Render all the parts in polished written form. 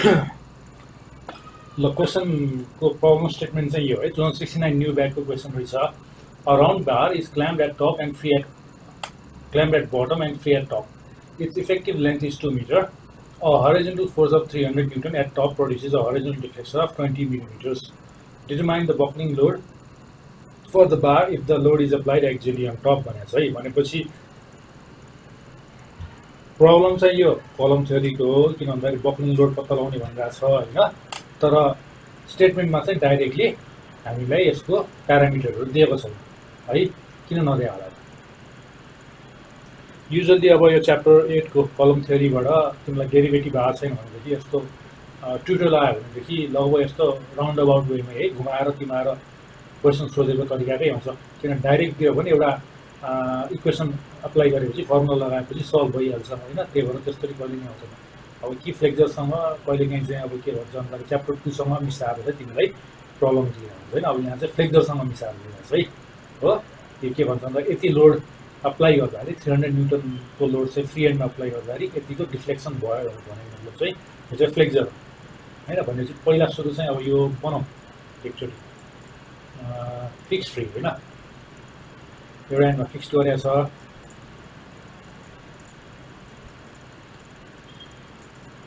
ल क्वेसनको problem statement चाहिँ यो है 2069 न्यू ब्यागको क्वेसन रहेछ a round bar is clamped at top and free at clamped at bottom and free at top its effective length is 2 metre a horizontal force of 300 Newton at top produces a horizontal deflection of 20 millimeters. Determine the buckling load for the bar if the load is applied axially on top भनेको छ है भनेपछि problem चाहिँ यो कलम थ्योरीको हो किन भन्दाखेरि बक्लिङ लोड पत्ता लगाउने भनिरहेको छ होइन तर स्टेटमेन्टमा चाहिँ डाइरेक्टली हामीलाई यसको प्यारामिटरहरू दिएको छैन है किन नदिए होला युजुअली अब यो च्याप्टर 8 को कलम थ्योरीबाट तिमीलाई डेरिभेटिभ आएको छैन भनेदेखि यस्तो ट्युटोरियल आयो भनेदेखि लगभग यस्तो राउन्ड अबाउट वेमा है घुमाएर तिमाएर क्वेसन सोधेको तरिकाकै आउँछ किन डाइरेक्ट दियो भने एउटा इक्वेसन अप्लाई गरेपछि फर्मुला लगाएपछि सल्भ भइहाल्छ होइन त्यही भएर त्यस्तरी कहिले नै आउँदैन अब कि फ्लेक्चरसँग कहिलेकाहीँ चाहिँ अब के भन्छ भन्दाखेरि च्याप्टर 2 सँग मिसाएर चाहिँ तिमीलाई प्रब्लम दिएको हुन्छ होइन अब यहाँ चाहिँ फ्लेक्चरसँग मिसाएर दिएको है हो यो के भन्छ भन्दा यति लोड अप्लाई गर्दाखेरि 300 न्युटनको लोड चाहिँ फ्री एन्डमा अप्लाई गर्दाखेरि यतिको डिफ्लेक्सन भयो भने मतलब चाहिँ यो चाहिँ फ्लेक्चर होइन भनेपछि पहिला सुरु चाहिँ अब यो बनाऊ एकचोटि फिक्स फ्री होइन एउटा एन्डमा फिक्स गरेको छ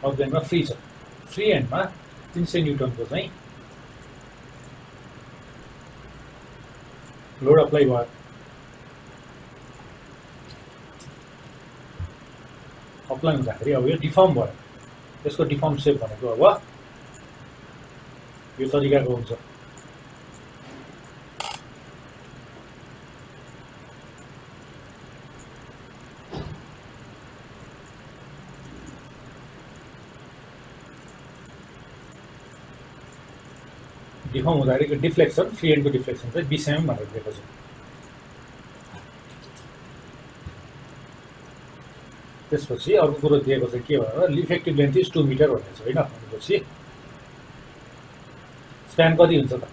अर्को एन्डमा फ्री छ फ्री एन्डमा 300 न्युटनको चाहिँ लोड अप्लाई भयो अप्लाई हुँदाखेरि अब यो डिफर्म भयो यसको डिफर्म सेप भनेको अब यो तरिकाको हुन्छ डिफर्म हुँदाखेरि डिफ्लेक्सन फ्री एन्डको डिफ्लेक्सन चाहिँ बिसेम भनेर दिएको छ त्यसपछि अर्को कुरो दिएको चाहिँ के भयो इफेक्टिभ लेन्थ इज 2 मिटर भनेको छ होइन भनेपछि स्प्यान कति हुन्छ त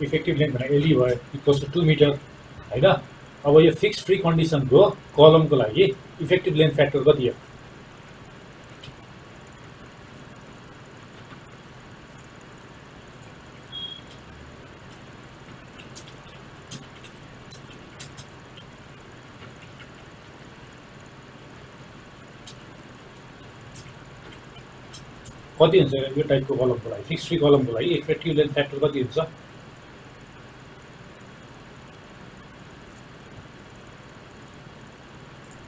इफेक्टिभ लेन्थ भनेको एली भयो इक्वल्स टु 2 मिटर होइन अब यो फिक्स फ्री कन्डिसनको कलमको लागि इफेक्टिभ लेन्थ फ्याक्टर कति हो कति हुन्छ यो टाइपको कलमको लागि फिक्स फ्री कलमको लागि इफेक्टिभ लेन्थ फ्याक्टर कति हुन्छ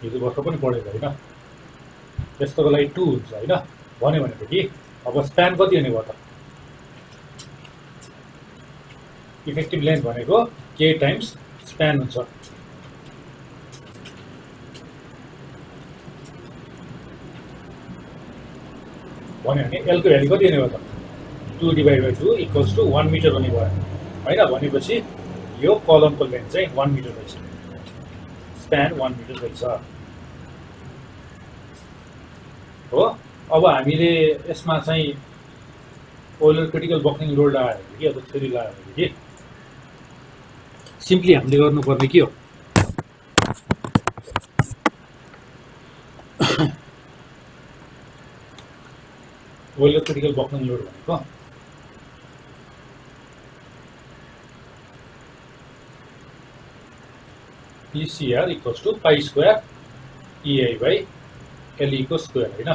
हिजो भर्खर पनि पढेको होइन त्यस्तोको लागि 2 हुन्छ होइन भन्यो भनेदेखि अब स्प्यान कति हुने भयो त इफेक्टिभ लेन्थ भनेको के टाइम्स स्प्यान हुन्छ भन्यो भने एलको भ्यालु कति हुने भयो त 2/2 इक्वल्स टु 1 मिटर हुने भयो होइन भनेपछि यो कलमको लेन्थ चाहिँ 1 मिटर रहेछ स्प्यान 1 मिटर रहेछ हो अब हामीले यसमा चाहिँ ओइलर क्रिटिकल बक्लिङ लोड लगायो भने कि अब थ्योरी लगायो भने कि सिम्पली हामीले गर्नुपर्ने के हो ओइलर क्रिटिकल बक्लिङ लोड भनेको PCR equals to pi square EI by LE को स्क्वायर होइन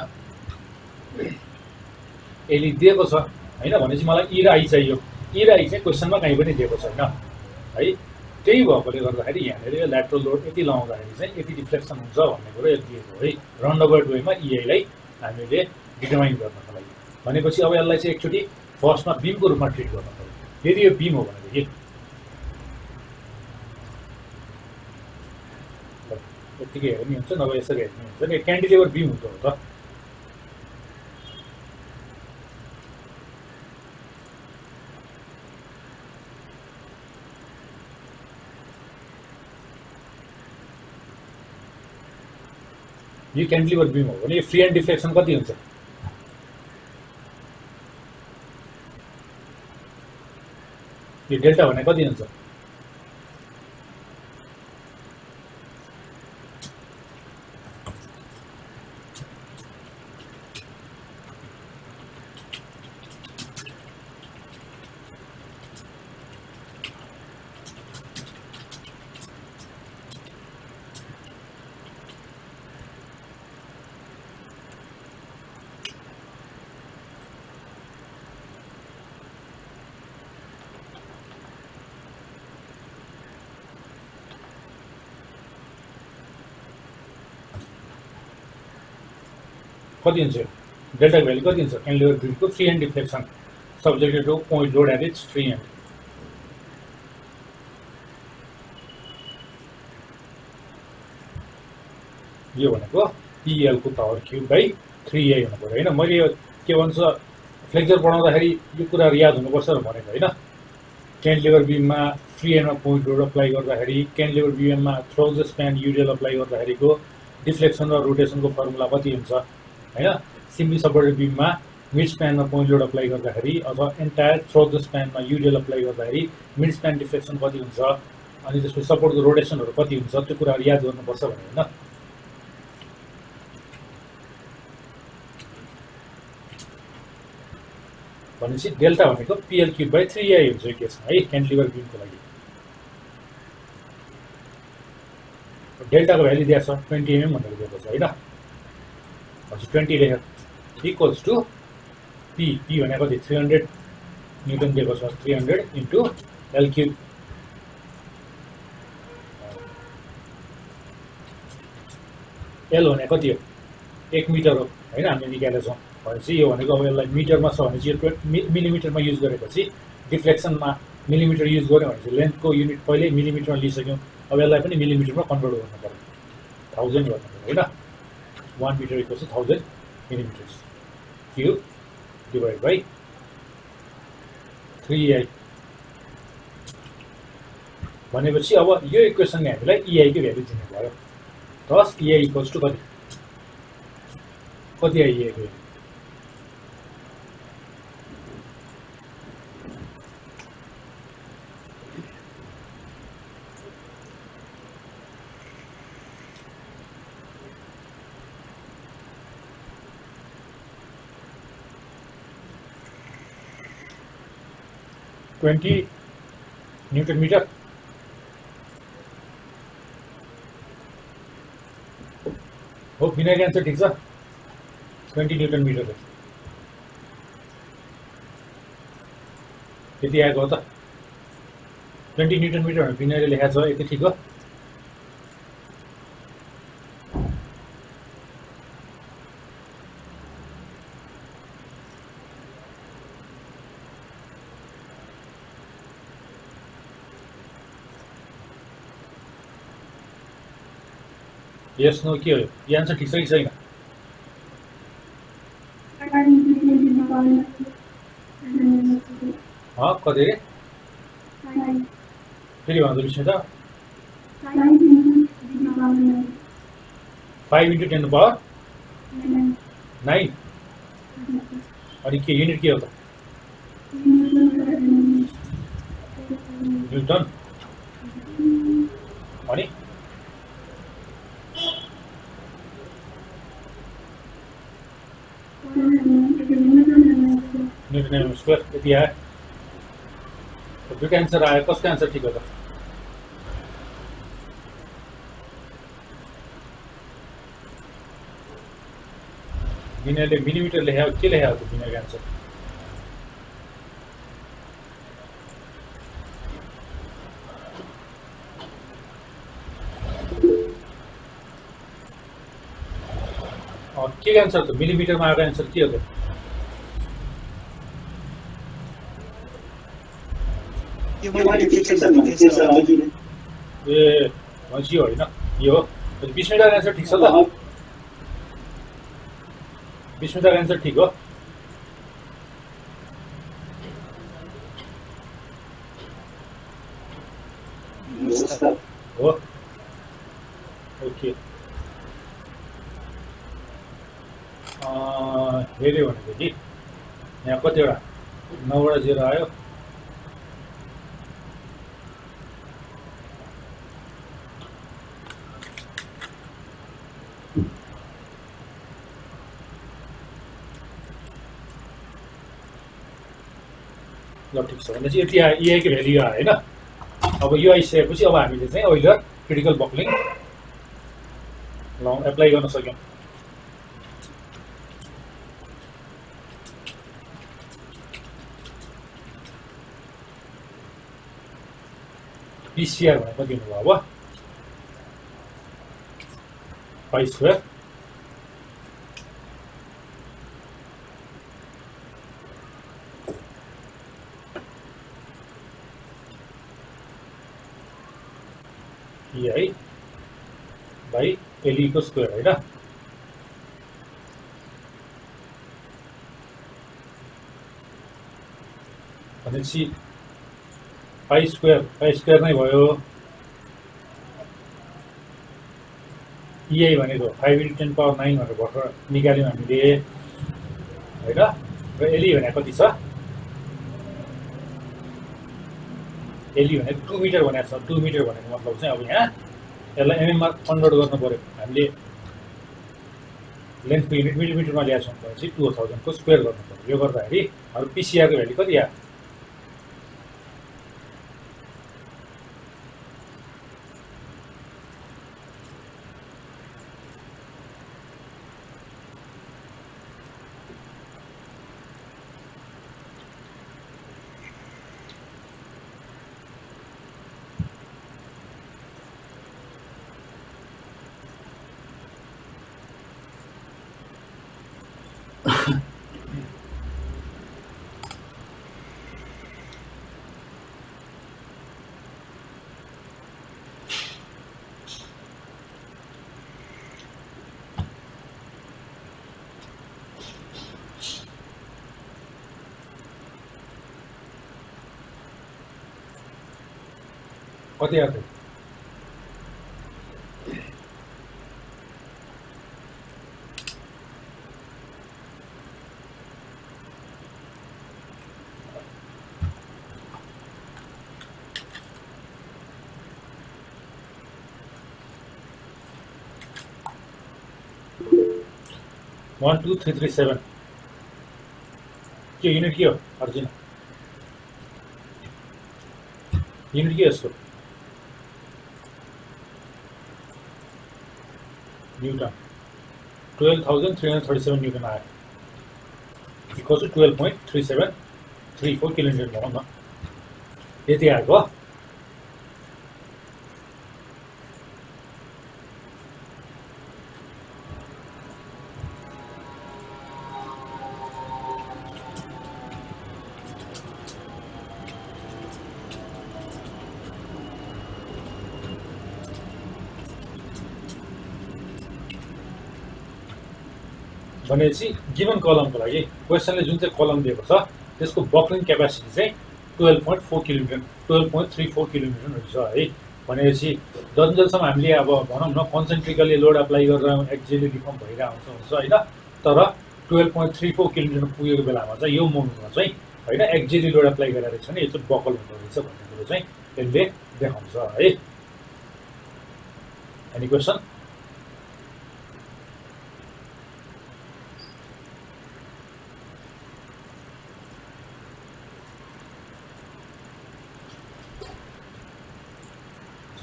एलई दिएको छ होइन भनेपछि मलाई ई र आई चाहियो ई र आई चाहिँ क्वेसनमा कहीँ पनि दिएको छैन है त्यही भएकोले गर्दाखेरि यहाँनिर यो ल्याटरल लोड यति लगाउँदाखेरि चाहिँ यति डिफ्लेक्सन हुन्छ भन्ने कुरो यति दिएको है राउन्ड अबाउट वेमा EI लाई हामीले डिटरमाइन गर्नको लागि भनेपछि अब यसलाई चाहिँ एकचोटि फर्स्टमा बीमको रूपमा ट्रिट गर्नु पर्यो यदि यो बीम हो भनेदेखि यतिकै हेर्ने हुन्छ नभए यसरी हेर्ने हुन्छ नि क्यान्टिलिभर बीम हुन्छ हो त यो क्यान्टिलिभर बिम हो भने यो फ्री एन्ड डिफ्लेक्सन कति हुन्छ? यो डेल्टा भने कति हुन्छ? कति हुन्छ? डेल्टाको भ्यालु कति हुन्छ? क्यान्टिलिभर बिमको free end deflection subjected to point load at its free end. यो भनेको PL को पावर क्युब बाई 3A हुनु पर्यो होइन। मैले यो के भन्छ फ्लेक्चर पढाउँदाखेरि यो कुराहरू याद हुनुपर्छ भनेको होइन। क्यान्टिलिभर बिममा फ्री एन्डमा पोइन्ट लोड अप्लाई गर्दाखेरि, क्यान्टिलिभर बिममा through the span UDL apply गर्दाखेरिको डिफ्लेक्सन र रोटेसनको फर्मुला कति हुन्छ होइन। सिम्पली सपोर्टेड बिममा मिड स्प्यानमा पोइन्ट लोड अप्लाई गर्दाखेरि अथवा एन्टायर थ्रो द स्प्यानमा युडिएल अप्लाई गर्दाखेरि मिड स्प्यान डिफ्लेक्सन कति हुन्छ, अनि त्यसपछि सपोर्टको रोटेसनहरू कति हुन्छ, त्यो कुराहरू याद गर्नुपर्छ भने होइन। भनेपछि डेल्टा भनेको PL क्युब बाई 3A हुन्छ यो केसमा है, क्यान्टिलिभर बिमको लागि। डेल्टाको भ्यालु दिएको छ 20 mm भनेर दिएको छ होइन। भनेपछि 20 लेखेर इक्वल्स टु P भनेको कति 300 न्युटन दिएको छ, 300 इन्टु L क्युब। L भनेको कति हो? 1 मिटर हो होइन, हामीले निकालेछौँ। भनेपछि यो भनेको अब यसलाई मिटरमा छ भने चाहिँ यो मिलिमिटरमा युज गरेपछि डिफ्लेक्सनमा मिलिमिटर युज गऱ्यो भने चाहिँ लेन्थको युनिट पहिल्यै मिलिमिटरमा लिइसक्यौँ। अब यसलाई पनि मिलिमिटरमा कन्भर्ट गर्नु पर्यो, 1000 गर्नु पर्यो होइन। 1 metre equals to 1000 millimetres cube divide by 3A भनेपछि अब यो इक्वेसनले हामीलाई EI को भ्यालु दिनु भयो। थस EI इक्वल्स टु कति आयो EI को भ्यालु? ट्वेंटी न्यूटन मीटर हो। बिना आंसर ठीक छ, 20 न्यूटन मीटर हो। यति आएको हो त 20 न्यूटन मीटर बिनाले लेखाएको छ, यति ठीक हो। यस नो के हो? यो आन्सर ठीक छ कि छैन? कति रे फेरि भन्दा विस्मिता 5 इन्टु 10 पावर 9। अनि के युनिट के हो त? न्युटन। अनि न्युटन स्क्वायर यति आयो। दुईटा आन्सर आयो, कसको आन्सर ठिक हो त? बिनाले मिलिमिटर लेख्यो, के लेख्यो त बिनाको आन्सर? के आन्सर त? मिलिमिटरमा आएको आन्सर के हो त? ए भनेपछि होइन, यो हो। विस्मिताको आन्सर ठिक छ त? विस्मिताको आन्सर ठिक हो? हो, ओके। हेऱ्यो भनेदेखि यहाँ कतिवटा 9वटा 0 आयो। ल ठिक छ भनेपछि यति आयो, इआईको भ्याल्यु आयो होइन। अब यो आइसकेपछि अब हामीले चाहिँ अहिले क्रिटिकल बक्लिङ एप्लाई गर्न सक्यौँ। पिसिआर भनेर कति हुनुभयो अब पाई स्क्वायर इआई बाई एलई को स्क्वायर होइन। भनेपछि पाई स्क्वायर नै भयो। इआई भनेको 5 × 10⁻⁹ भनेर भर्खर निकाल्यौँ हामीले होइन। र एलई भनेको कति छ, एलई भनेको 2 मिटर भनेको छ। 2 मिटर भनेको मतलब चाहिँ अब यहाँ यसलाई एमएममा कन्भर्ट गर्नु पर्यो। हामीले लेन्थको युनिट मिलिमिटरमा ल्याएको छौँ भनेपछि 2000 को स्क्वायर गर्नु पर्यो। यो गर्दाखेरि हाम्रो पिसिआरको भ्याल्यु कति आयो, कति आयो? 12337 के युनिट के हो अर्जुन, युनिट के यसको न्यूटन 12,337 न्यूटन आयो। इक्वल टु 12.3734 किलोमिटर भनौँ न, यति आएको। भनेपछि गिभन कलमको लागि क्वेसनले जुन चाहिँ कलम दिएको छ त्यसको बक्लिङ क्यापासिटी चाहिँ 12.4 किलोमिटर 12.34 किलोमिटर हुन्छ है। भनेपछि जतिसम्म हामीले अब भनौँ न कन्सेन्ट्रिकली लोड अप्लाई गरेर एक्जियली डिफर्म भइरहेको हुन्छ होइन, तर 12.34 किलोमिटर पुगेको बेलामा चाहिँ यो मोमेन्टमा चाहिँ होइन एक्जियली लोड अप्लाई गरेर छ नि यो चाहिँ बकल हुँदो रहेछ भन्ने कुरो चाहिँ यसले देखाउँछ है। Any question?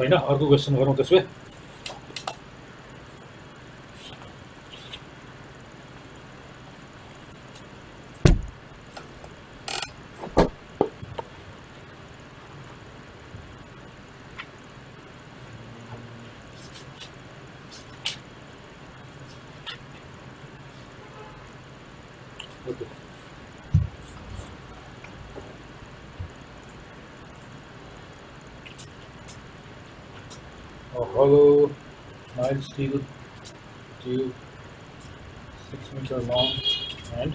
छैन? अर्को क्वेसन गरौँ त्यसो भए। A hollow mild steel tube 6 meter long and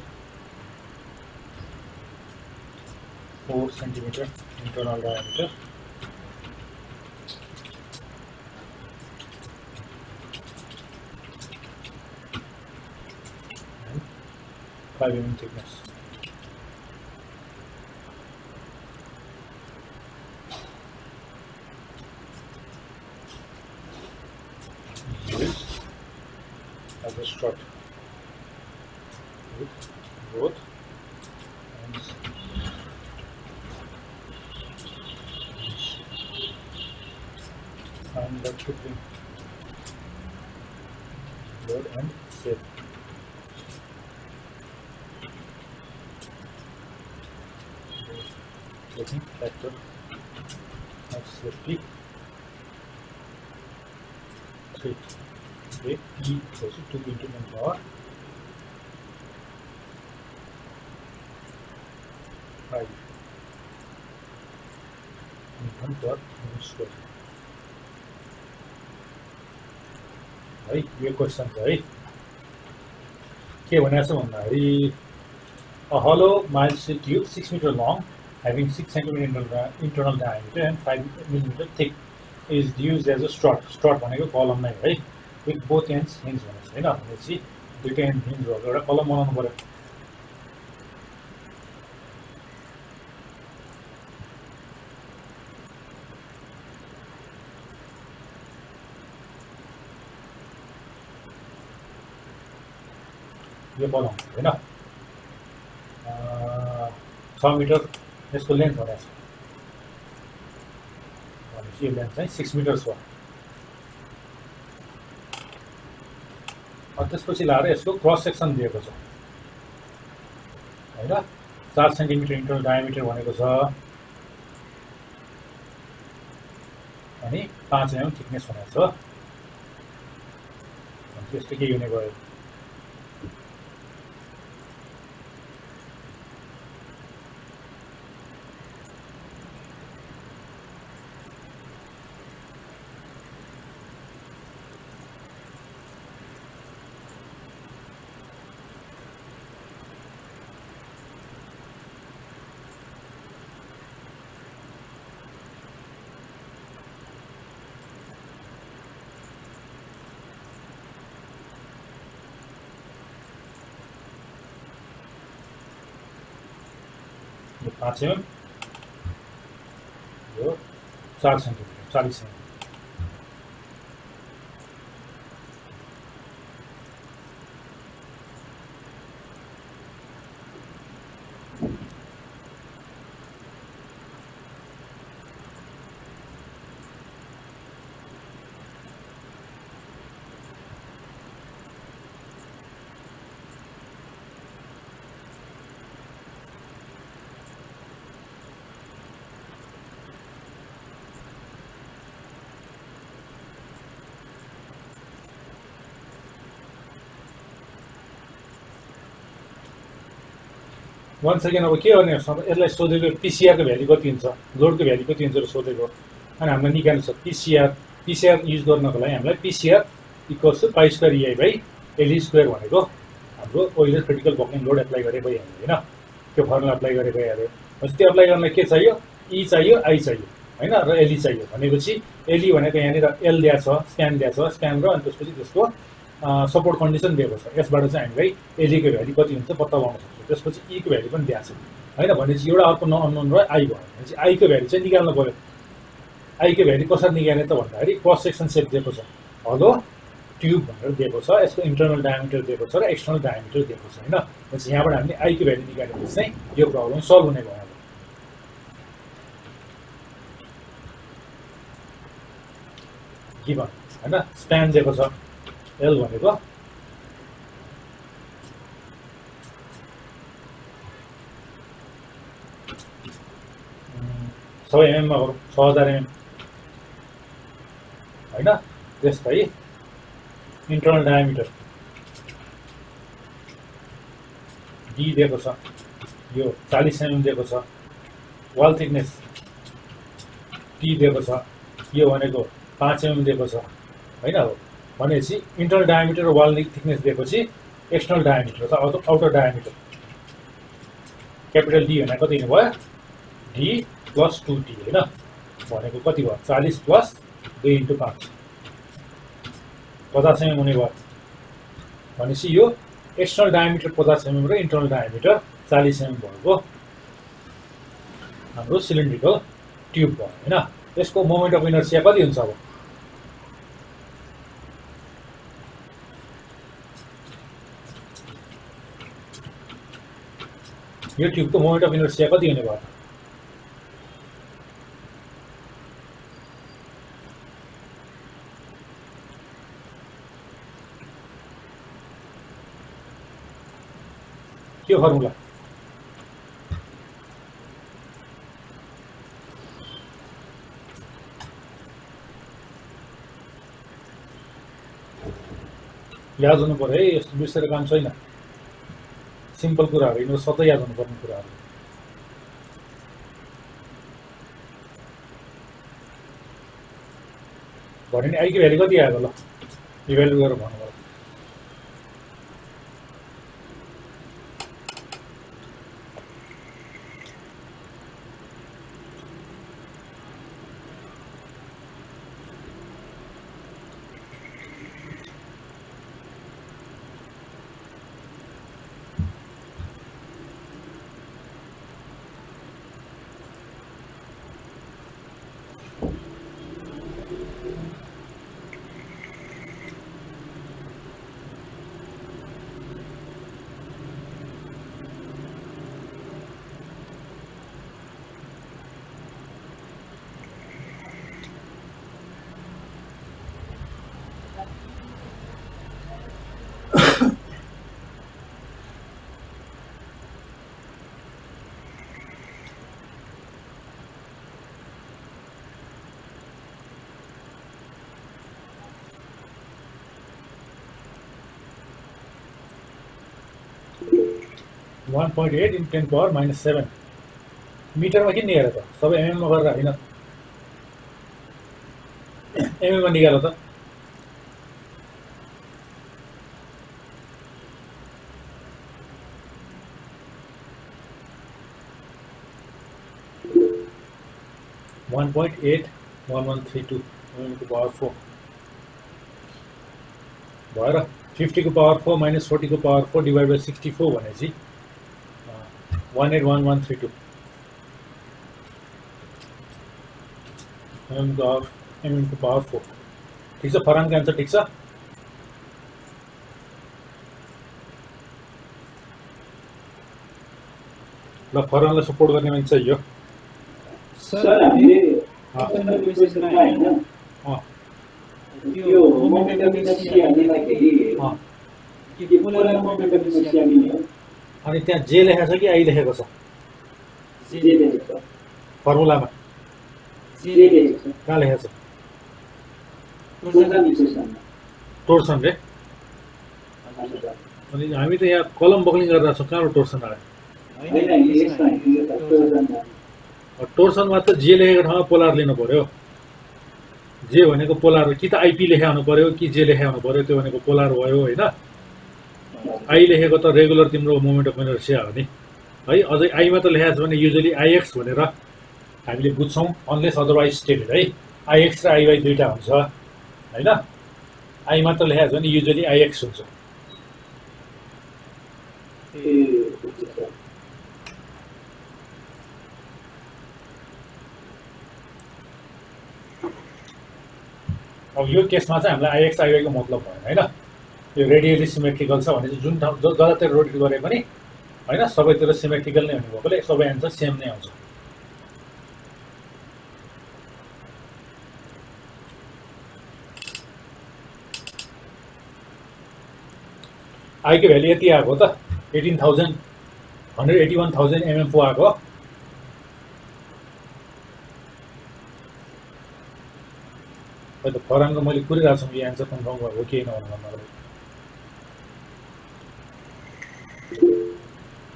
4 centimeter internal diameter and 5 mm thickness. Use as a strut with both ends. Find the between load and safe. Taking factor of safety 3. Okay, E equals to 2 into 1 power 5 1 per unit square. है यो question छ है के भनेको छ भन्दाखेरि a hollow mild steel tube 6 meter long having 6 centimeter internal diameter and 5 millimeter thick is used as a strut भनेको कलम नै है with both ends hinge भनेको हैन भनेपछि दुईटा एन्ड हिन्ज भएको एउटा कलम बनाउनु पर्यो यो कलम हैन 6 मिटर यसको लेन्थ भनेको छ भनेपछि यो लेन्थ चाहिँ 6 मिटर छ अनि त्यसपछि लाएर यसको क्रस सेक्सन दिएको छ हैन 4 सेन्टिमिटर इन्टरनल डायमिटर भनेको छ अनि 5 mm थिकनेस भनेको छ अनि त्यस्तो के हुने भयो यो 5 mm यो 4 सेन्टिमिटर 40 mm वन्स अगेन अब के गर्ने यसलाई सोधेको पिसिआर को भ्यालु कति हुन्छ लोड को भ्यालु कति हुन्छ र सोधेको अनि हामीलाई निकाल्नु छ पिसिआर युज गर्नको लागि हामीलाई PCR equals to pi square EI by LE square भनेको हाम्रो Euler critical buckling load apply गरे भइहाल्यो हैन त्यो फर्मुला एप्लाई गरे भइहाल्यो भनेपछि त्यो एप्लाई गर्नलाई के चाहियो ई चाहियो आई चाहियो हैन र एलई चाहियो भनेपछि एलई भनेको यहाँनिर एल दिया छ स्प्यान र अनि त्यसपछि त्यसको सपोर्ट कन्डिसन दिएको छ यसबाट चाहिँ हामीलाई एलई को भ्यालु कति हुन्छ पत्ता लगाउन सक्छौँ त्यसपछि ई को भ्यालु पनि दिएको छ हैन भनेपछि एउटा अर्को अननोन र आई भयो भनेपछि आई को भ्यालु चाहिँ निकाल्नु पर्यो आई को भ्यालु कसरी निकाल्ने त भन्दाखेरि क्रस सेक्सन सेप दिएको छ हलो ट्युब भनेर दिएको छ यसको इन्टरनल डायमिटर दिएको छ र एक्सटर्नल डायमिटर दिएको छ हैन भनेपछि यहाँबाट हामीले आई को भ्यालु निकालेपछि चाहिँ यो प्रब्लम सल्भ हुने भयो गिभन हैन स्प्यान दिएको छ एल भनेको सबै एमएम मा 6000 एमएम हैन त्यसै इन्टरनल डायमिटर डी दिएको छ यो 40 एमएम दिएको छ वाल थिकनेस टी दिएको छ यो भनेको 5 एमएम दिएको छ हैन हो भनेपछि इन्टरनल डायमिटर र वाल थिकनेस दिएपछि एक्सटर्नल डायमिटर छ आउटर डायमिटर क्यापिटल डी भनेको कति भयो डी प्लस 2t हैन भनेको कति भयो 40 प्लस 2 into 5 50 एमएम हुने भयो भनेपछि यो एक्सटर्नल डायमिटर 50 mm र इन्टर्नल डायमिटर 40 mm भएको हाम्रो सिलिन्ड्रिकल ट्युब भयो हैन। यसको मोमेन्ट अफ इनर्सिया कति हुन्छ अब? यो ट्युबको मोमेन्ट अफ इनर्सिया कति हुने भयो? के फर्मुला? याद हुनु पर्यो है, यस्तो बिर्सेर काम छैन। सिम्पल कुराहरू यिनीहरू सधैँ याद हुनुपर्ने कुराहरू। भने नि आईको भ्यालु कति आयो ल? इभ्यालुएट गरेर भन्नु पर्यो। (1.8 × 10⁻⁷) मिटरमा किन निकाल्यो त? सबै एमएममा गरेर होइन, एमएममा निकाल्यो त। (1.81132) mm को पावर 4 भएर 50 को पावर 4 - 40 को पावर 4 / 64 भनेपछि 181132 mm को पावर 4। ठिक छ, फरानको एन्सर ठिक छ। ल फरानलाई सपोर्ट गर्ने मान्छे चाहियो। सर हामीले आफ्नो क्वेशनमा हैन यो मोमेन्ट अफ इनर्सिया लेख्दाखेरि के पोलर मोमेन्ट अफ इनर्सिया लिने हो? अनि त्यहाँ जे लेखेको छ कि आई लेखेको छ? जे लेखेको छ फर्मुलामा। जे लेखेको छ कहाँ लेखेको छ? टोर्सन इक्वेसनमा। टोर्सन रे? अनि हामी त यहाँ कलम बक्लिङ गरेर छौँ, कहाँबाट टोर्सन आयो? हैन यसमा टोर्सन टोर्सनमा त जे लेखेको ठाउँमा पोलार लिनु पर्यो। जे भनेको पोलार, कि त आइपी लेखे हुनु पर्यो कि जे लेखे हुनु पर्यो, त्यो भनेको पोलार भयो होइन। आई लेखेको त रेगुलर तिम्रो मोमेन्ट अफ इनर्सिया हो नि है। अझै आईमा त लेखेको छ भने युजली आइएक्स भनेर हामीले बुझ्छौँ, अनलेस अदरवाइज स्टेटेड है। आइएक्स र आइवाई दुईटा हुन्छ होइन। आईमा त लेखेको छ भने युजली आइएक्स हुन्छ। अब यो केसमा चाहिँ हामीलाई आइएक्स आइवाईको मतलब भएन होइन। यो रेडियली सिमेट्रिकल छ भने चाहिँ जुन ठाउँ जतातिर रोटेट गरे पनि होइन सबैतिर सिमेट्रिकल नै हुने भएकोले सबै एन्सर सेम नै आउँछ। आईको भ्यालु यति आएको त 181,000 mm पो आएको। त फरानको मैले कुरिरहेको छु, यो एन्सर कन्फर्म भयो कि होइन भन्नुलाई।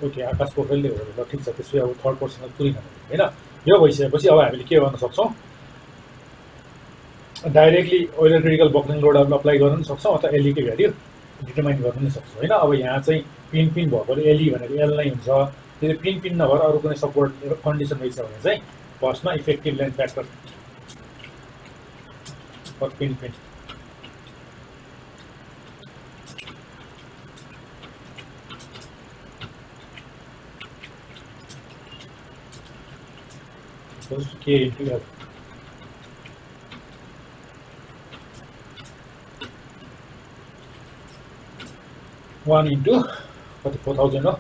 ओके, आकाश पोखरेलले हो ल, ठिक छ। त्यसपछि अब थर्ड पर्सनलाई कुरिन होइन। यो भइसकेपछि अब हामीले के गर्न सक्छौँ? डाइरेक्टली ओइलर क्रिटिकल बक्लिङ लोडहरू अप्लाई गर्न पनि सक्छौँ अथवा एलईको भ्याल्यु डिटर्माइन गर्न पनि सक्छौँ होइन। अब यहाँ चाहिँ पिन भएकोले एलई भनेको एल नै हुन्छ। त्यो पिन नभएर अरू कुनै सपोर्ट कन्डिसन रहेछ भने चाहिँ फर्स्टमा effective length factor for pin equals to K into L. One into कति 4000 हो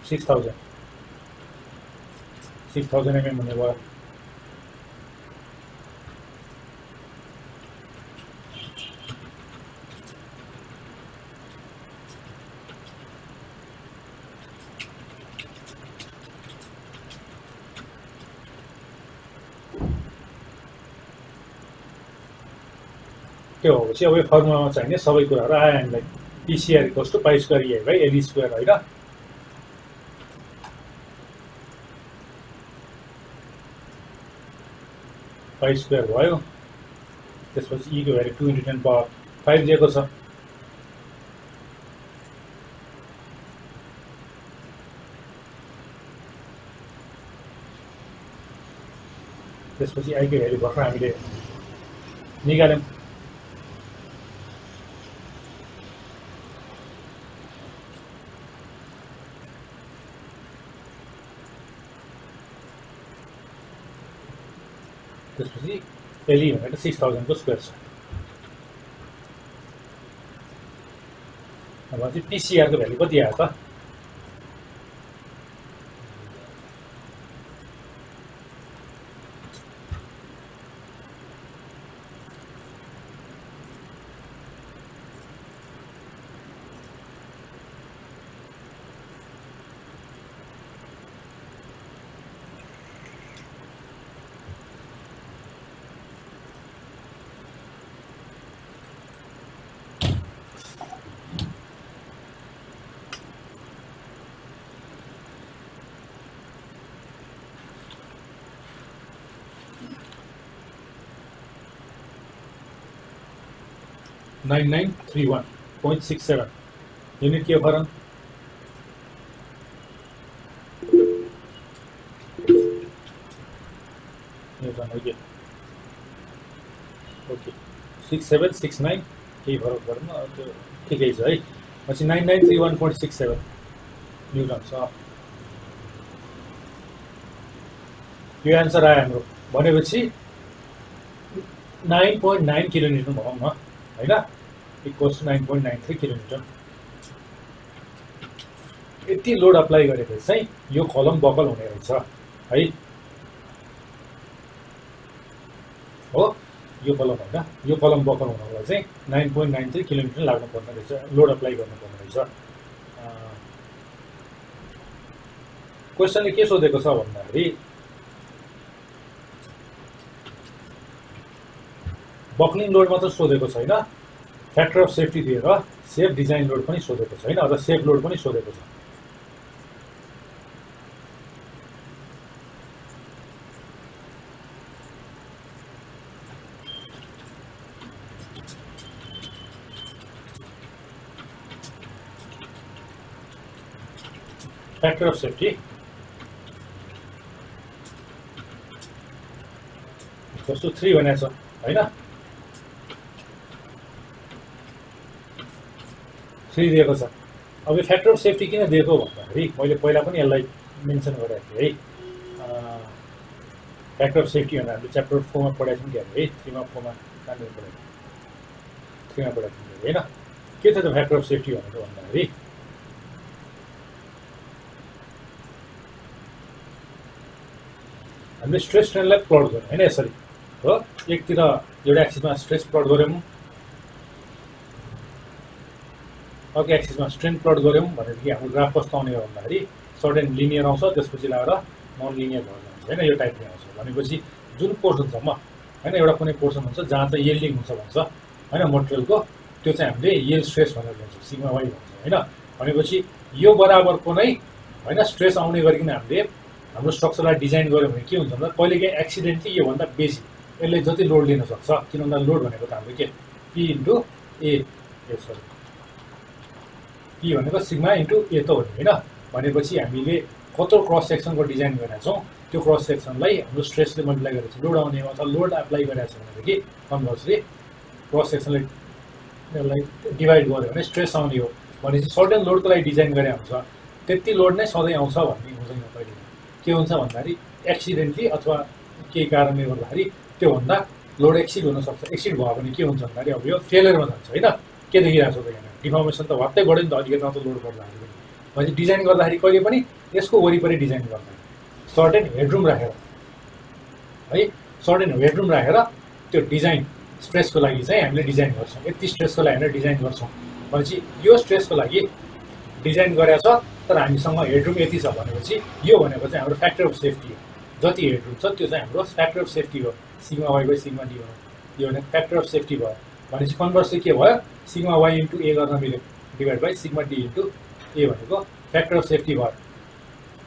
6000 mm हुने भयो। त्यो हो चाहिँ अब यो फर्मुलामा चाहिने सबै कुराहरू आयो हामीलाई। PCR equals to pi square a by l square होइन। पाई स्क्वायर भयो, त्यसपछि e को भ्यालु 2 × 10⁵ दिएको छ। त्यसपछि i को भ्यालु भर्खर हामीले निकाल्यौँ। त्यसपछि एलई भनेको 6000 को स्क्वायर छ। अब चाहिँ PCR को भ्यालु कति आयो त? $9931.67 यूनिट के फरन ओके 6769 केही फरक पर्दैन त्यो ठिकै छ है। पछि 9931.67 न्युटन छ। यो आन्सर आयो हाम्रो। भनेपछि 9.9 किलोमिटर भनौँ न हैन, इक्वल्स 9.93 किलोमिटर। यति लोड अप्लाई गरेपछि चाहिँ यो कलम बकल हुने रहेछ है। हो यो कलम हैन, यो कलम बकल हुनलाई चाहिँ 9.93 किलोमिटर लाग्नु पर्ने रहेछ, लोड अप्लाई गर्नु पर्ने रहेछ। क्वेशनले के सोधेको छ भन्दाखेरि बकलिङ लोड मात्र सोधेको छैन, फ्याक्टर अफ सेफ्टी दिएर सेफ डिजाइन लोड पनि सोधेको छैन, अथवा सेफ लोड पनि सोधेको छ। फ्याक्टर अफ सेफ्टी जस्तो 3 भनेको छ हैन, 3 दिएको छ। अब यो फ्याक्टर अफ सेफ्टी किन दिएको भन्दाखेरि मैले पहिला पनि यसलाई मेन्सन गरेको थिएँ है। फ्याक्टर अफ सेफ्टी भनेर हामीले च्याप्टर 4 मा पढाएको थियौँ है, 3 मा 4 मा कहाँनिर पढाएको 3 मा पढाएको थियौँ हैन। के छ त फ्याक्टर अफ सेफ्टी भनेको भन्दाखेरि हामीले स्ट्रेस स्ट्रेनलाई प्लट गर्यौँ हैन यसरी हो। एकतिर एउटा एक्सिसमा स्ट्रेस प्लट गऱ्यौँ, अर्को एक्सिसमा स्ट्रेन प्लट गऱ्यौँ भनेदेखि हाम्रो ग्राफ कस्तो आउने हो भन्दाखेरि सर्टेन लिनियर आउँछ, त्यसपछि लगाएर नन लिनियर भएर जान्छ हैन, यो टाइपले आउँछ। भनेपछि जुन पोर्सनसम्म हैन एउटा कुनै पोर्सन हुन्छ जहाँ चाहिँ यिल्डिङ हुन्छ भन्छ हैन मटेरियलको, त्यो चाहिँ हामीले यिल्ड स्ट्रेस भनेर लिन्छौँ, सिग्मा वाइ भन्छ हैन। भनेपछि यो बराबरको नै हैन स्ट्रेस आउने गरिकन हामीले हाम्रो स्ट्रक्चरलाई डिजाइन गर्यो भने के हुन्छ भन्दा कहिलेकाहीँ एक्सिडेन्टली योभन्दा बेसी यसले जति लोड लिन सक्छ, किन भन्दा लोड भनेको त हाम्रो के पी इन्टु ए सरी पी भनेको सिग्मा इन्टु ए त हो नि हैन। भनेपछि हामीले कत्रो क्रस सेक्सनको डिजाइन गरेका छौँ, त्यो क्रस सेक्सनलाई हाम्रो स्ट्रेसले मल्टिप्लाई गरेको छ। लोड आउने अथवा लोड एप्लाई गरेको छ भनेदेखि कन्भर्सली क्रस सेक्सनलाई यसलाई डिभाइड गर्यो भने स्ट्रेस आउने हो। भनेपछि सर्टेन लोडको लागि डिजाइन गरे हुन्छ, त्यति लोड नै सधैँ आउँछ भन्ने हुँदैन। कहिले के हुन्छ भन्दाखेरि एक्सिडेन्टली अथवा केही कारणले गर्दाखेरि त्योभन्दा लोड एक्सिड हुनसक्छ। एक्सिड भयो भने के हुन्छ भन्दाखेरि अब यो फेलियरमा जान्छ होइन। के देखिरहेको छ त यहाँ डिफर्मेसन त वात्तै बढ्यो नि त अलिकति मात्र लोड पर्दाखेरि पनि। भनेपछि डिजाइन गर्दाखेरि कहिले पनि यसको वरिपरि डिजाइन गर्दैन, सर्टेन हेडरुम राखेर है, सर्टेन हेडरुम राखेर त्यो डिजाइन स्ट्रेसको लागि चाहिँ हामीले डिजाइन गर्छौँ। यति स्ट्रेसको लागि हामीले डिजाइन गर्छौँ भनेपछि यो स्ट्रेसको लागि डिजाइन गरेको छ, तर हामीसँग हेडरुम यति छ भनेपछि यो भनेको चाहिँ हाम्रो फ्याक्टर अफ सेफ्टी हो। जति हेडरुम छ त्यो चाहिँ हाम्रो फ्याक्टर अफ सेफ्टी हो, sigma Y by sigma D हो। यो भनेको फ्याक्टर अफ सेफ्टी भयो भनेपछि कन्भर्सली के भयो, सिग्मा वाइ इन्टु ए गर्न मिल्यो divide by sigma D into a भनेको फ्याक्टर अफ सेफ्टी भयो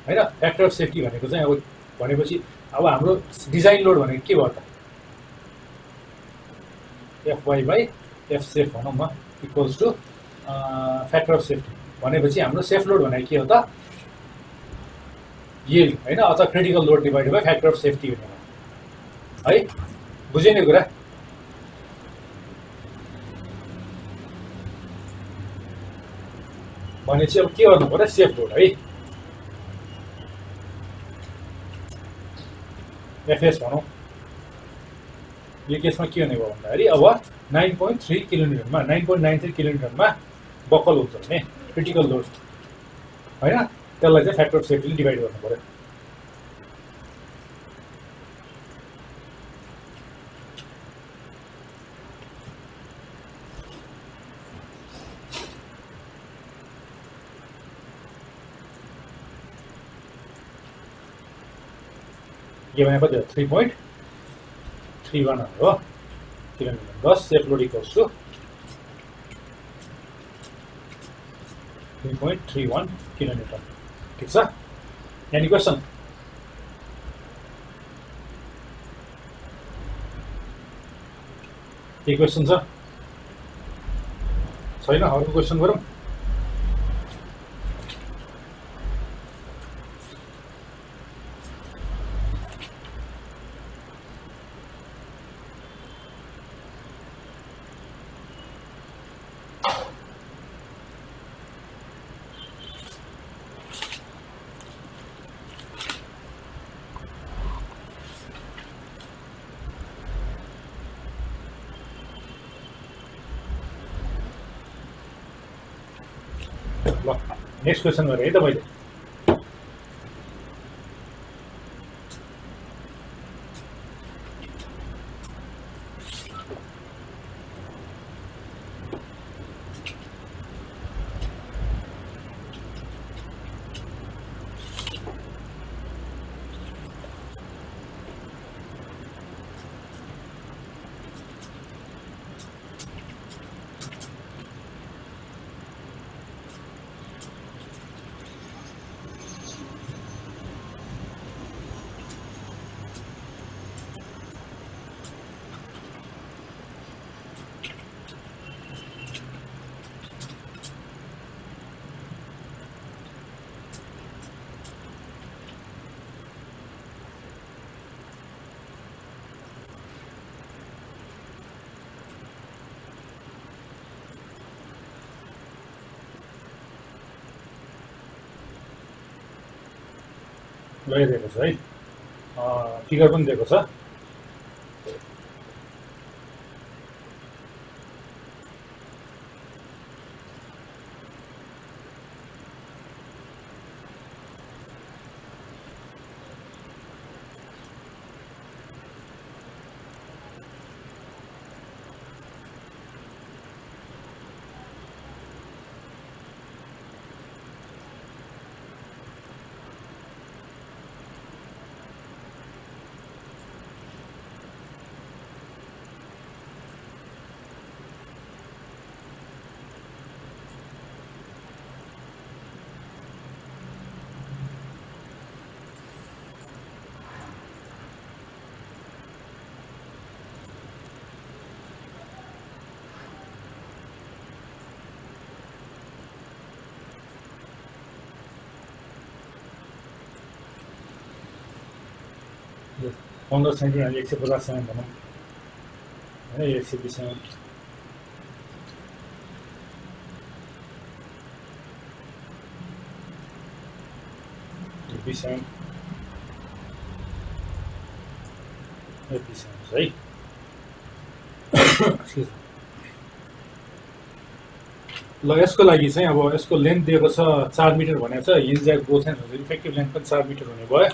होइन। फ्याक्टर अफ सेफ्टी भनेको चाहिँ अब भनेपछि अब हाम्रो डिजाइन लोड भनेको के भयो त, एफवाई बाई एफ सेफ भनौँ न equals to factor of safety भनेपछि हाम्रो सेफ लोड भनेको के हो त, यिल्ड होइन, अथवा critical load divided by factor of safety भनेर है। बुझ्यो नि कुरा। भनेपछि अब के गर्नु पर्यो, सेफ लोड है, एफएस भनौँ। यो केसमा के हुने भयो भन्दाखेरि अब 9.3 किलोमिटरमा 9.93 किलोमिटरमा बक्कल हुन्छ भने क्रिटिकल लोड होइन, त्यसलाई चाहिँ फ्याक्टर अफ सेफ्टीले डिभाइड गर्नु पर्यो। यो भनेको कति हो, 3.31 हो kilometre, 10 safe load equals to 3.31 kilometre. ठिक छ, एनी क्वेसन? केही क्वेसन छ? छैन, अर्को क्वेसन गरौँ। ल नेक्स्ट क्वेसन गरेँ है त मैले। लगाइदिएको छ है, फिगर पनि दिएको छ। यो 15 सेन्टिमिटर 150 सेमी भनौँ होइन, 120 सेमी। है। ल यसको लागि चाहिँ अब यसको लेन्थ दिएको छ 4 मिटर भनेको छ, हिज ज्याक बोथ एन्ड इफेक्टिभ लेन्थ पनि 4 मिटर हुने भयो।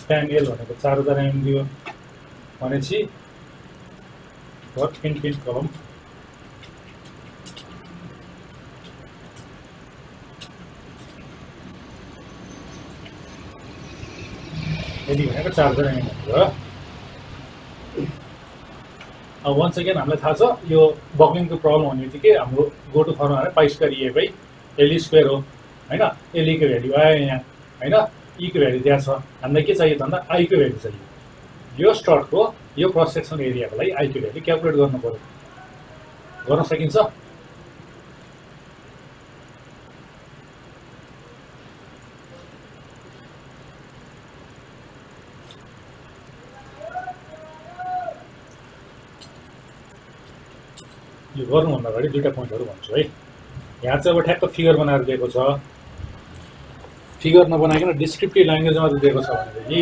स्प्यान एल भनेको 4000 mm दियो भनेपछि पिन कलम यदि भनेको 4000 mm भयो। अब वन्स अगेन हामीलाई थाहा छ यो बक्लिङको प्रब्लम हुने बित्तिकै हाम्रो गो टु फर्मुला पाइ square a by l square हो होइन। एलईको भ्याल्यु आयो यहाँ होइन, ईको भ्याल्यु त्यहाँ छ। हामीलाई के चाहियो भन्दा आईको भ्याल्यु चाहियो। यो स्ट्रटको यो क्रस सेक्सन एरियाको लागि आईको भ्याल्यु क्यालकुलेट गर्नु पर्यो। गर्न सकिन्छ? यो गर्नुभन्दा अगाडि दुईवटा पोइन्टहरू भन्छु है। यहाँ चाहिँ अब ठ्याक्क फिगर बनाएर दिएको छ। फिगर नबनाइकन डिस्क्रिप्टिभ ल्याङ्ग्वेजमा दिएको छ भनेदेखि